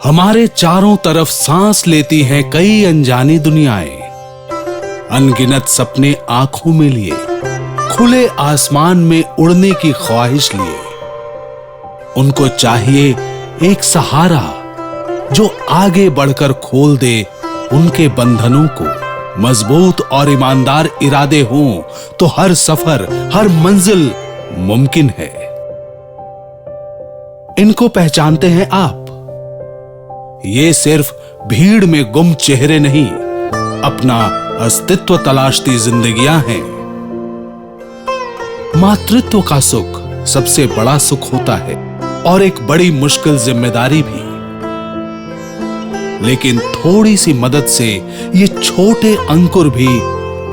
हमारे चारों तरफ सांस लेती हैं कई अनजानी दुनियाएं। अनगिनत सपने आंखों में लिए, खुले आसमान में उड़ने की ख्वाहिश लिए। उनको चाहिए एक सहारा जो आगे बढ़कर खोल दे उनके बंधनों को। मजबूत और ईमानदार इरादे हों तो हर सफर, हर मंजिल मुमकिन है। इनको पहचानते हैं आप? ये सिर्फ भीड़ में गुम चेहरे नहीं, अपना अस्तित्व तलाशती जिंदगियां हैं। मातृत्व का सुख सबसे बड़ा सुख होता है और एक बड़ी मुश्किल जिम्मेदारी भी। लेकिन थोड़ी सी मदद से ये छोटे अंकुर भी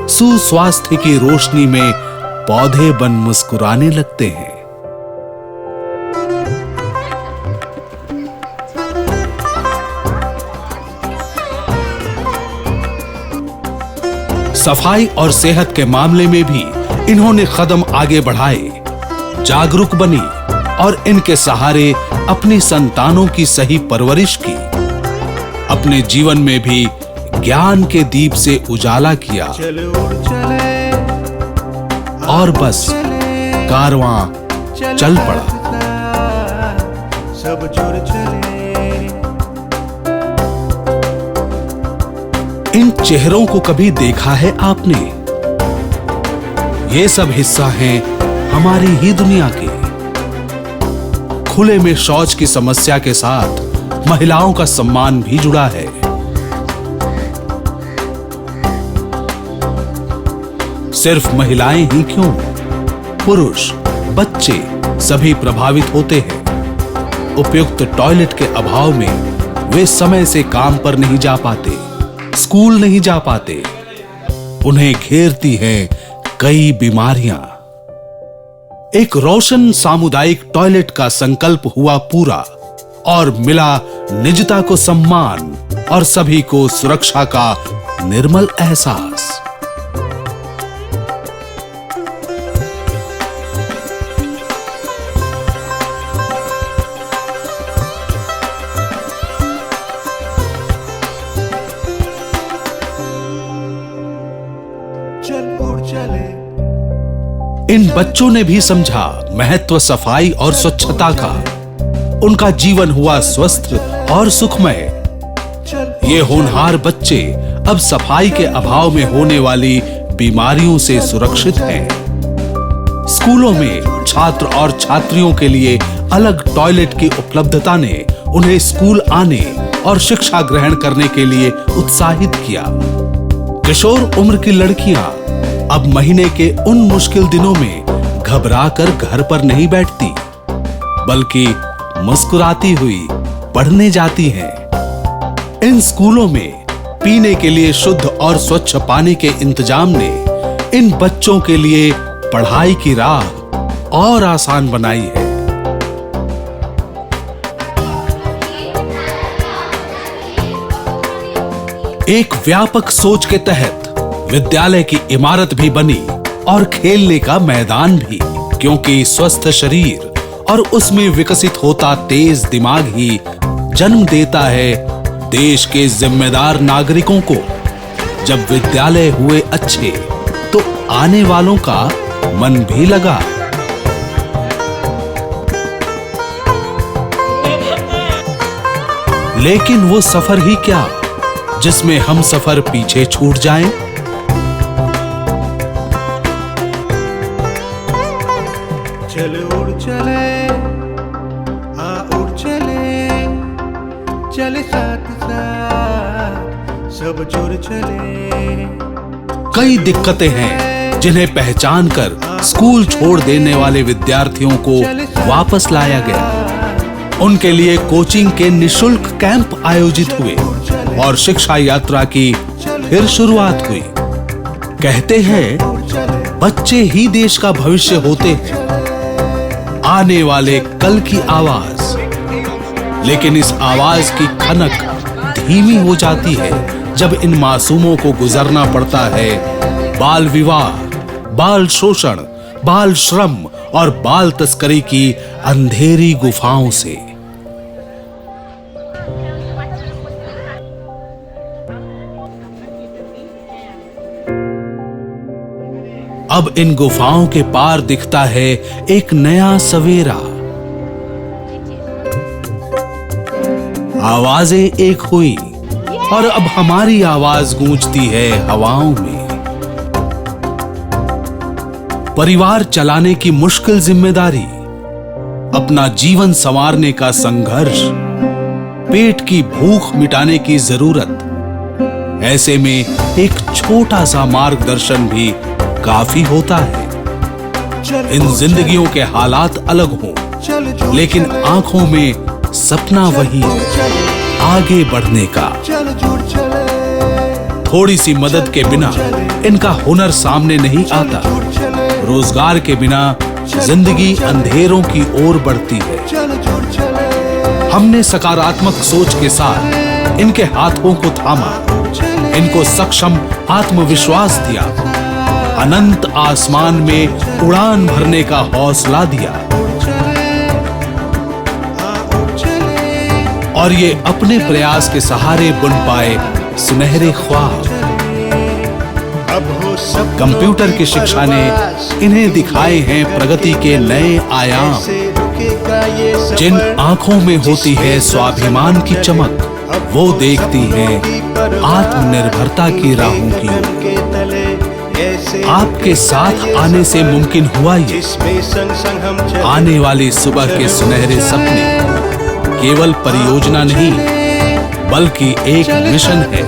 सुस्वास्थ्य की रोशनी में पौधे बन मुस्कुराने लगते हैं। सफाई और सेहत के मामले में भी इन्होंने कदम आगे बढ़ाए, जागरूक बनी और इनके सहारे अपनी संतानों की सही परवरिश की। अपने जीवन में भी ज्ञान के दीप से उजाला किया और बस कारवां चल पड़ा। सब जुड़ चले। इन चेहरों को कभी देखा है आपने? ये सब हिस्सा हैं हमारी ही दुनिया के। खुले में शौच की समस्या के साथ महिलाओं का सम्मान भी जुड़ा है। सिर्फ महिलाएं ही क्यों, पुरुष, बच्चे सभी प्रभावित होते हैं। उपयुक्त टॉयलेट के अभाव में वे समय से काम पर नहीं जा पाते, स्कूल नहीं जा पाते। उन्हें घेरती हैं कई बीमारियां। एक रोशन सामुदायिक टॉयलेट का संकल्प हुआ पूरा और मिला निजता को सम्मान और सभी को सुरक्षा का निर्मल एहसास। इन बच्चों ने भी समझा महत्व सफाई और स्वच्छता का। उनका जीवन हुआ स्वस्थ और सुखमय। ये होनहार बच्चे अब सफाई के अभाव में होने वाली बीमारियों से सुरक्षित हैं। स्कूलों में छात्र और छात्रियों के लिए अलग टॉयलेट की उपलब्धता ने उन्हें स्कूल आने और शिक्षा ग्रहण करने के लिए उत्साहित किया। किशोर उम्र की लड़कियां अब महीने के उन मुश्किल दिनों में घबराकर घर पर नहीं बैठती, बल्कि मुस्कुराती हुई पढ़ने जाती हैं। इन स्कूलों में पीने के लिए शुद्ध और स्वच्छ पानी के इंतजाम ने इन बच्चों के लिए पढ़ाई की राह और आसान बनाई है। एक व्यापक सोच के तहत विद्यालय की इमारत भी बनी और खेलने का मैदान भी, क्योंकि स्वस्थ शरीर और उसमें विकसित होता तेज दिमाग ही जन्म देता है देश के जिम्मेदार नागरिकों को। जब विद्यालय हुए अच्छे तो आने वालों का मन भी लगा। लेकिन वो सफर ही क्या जिसमें हम सफर पीछे छूट जाएं? चल उड़ चले, उड़ चले, चले साथ साथ सब जुड़ चले। कई दिक्कतें हैं जिन्हें पहचान कर स्कूल छोड़ देने वाले विद्यार्थियों को वापस लाया गया। उनके लिए कोचिंग के निशुल्क कैंप आयोजित हुए और शिक्षा यात्रा की फिर शुरुआत हुई। कहते हैं बच्चे ही देश का भविष्य होते हैं, आने वाले कल की आवाज। लेकिन इस आवाज की खनक धीमी हो जाती है जब इन मासूमों को गुजरना पड़ता है बाल विवाह, बाल शोषण, बाल श्रम और बाल तस्करी की अंधेरी गुफाओं से। अब इन गुफाओं के पार दिखता है एक नया सवेरा। आवाजें एक हुई और अब हमारी आवाज गूंजती है हवाओं में। परिवार चलाने की मुश्किल जिम्मेदारी, अपना जीवन संवारने का संघर्ष, पेट की भूख मिटाने की जरूरत, ऐसे में एक छोटा सा मार्गदर्शन भी काफी होता है। इन जिंदगियों के हालात अलग हों, लेकिन आंखों में सपना वही है, आगे बढ़ने का। थोड़ी सी मदद के बिना इनका हुनर सामने नहीं आता। रोजगार के बिना जिंदगी अंधेरों की ओर बढ़ती है। हमने सकारात्मक सोच के साथ इनके हाथों को थामा, इनको सक्षम आत्मविश्वास दिया, अनंत आसमान में उड़ान भरने का हौसला दिया, और ये अपने प्रयास के सहारे बुन पाए सुनहरे ख्वाब। कंप्यूटर की शिक्षा ने इन्हें दिखाए हैं प्रगति के नए आयाम। जिन आंखों में होती है स्वाभिमान की चमक, वो देखती हैं आत्मनिर्भरता की राहों की। आपके साथ आने से मुमकिन हुआ ये। आने वाली सुबह के सुनहरे सपने केवल परियोजना नहीं, बल्कि एक मिशन है,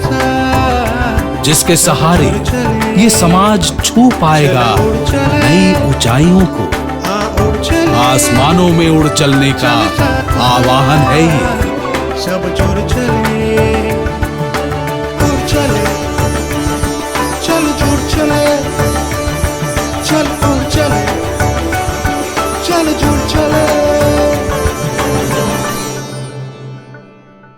जिसके सहारे ये समाज छू पाएगा नई ऊंचाइयों को। आसमानों में उड़ चलने का आवाहन है ये। सब जुड़ चले, उड़ चले, चल जुड़ चले, चल उड़ चले, चल जुड़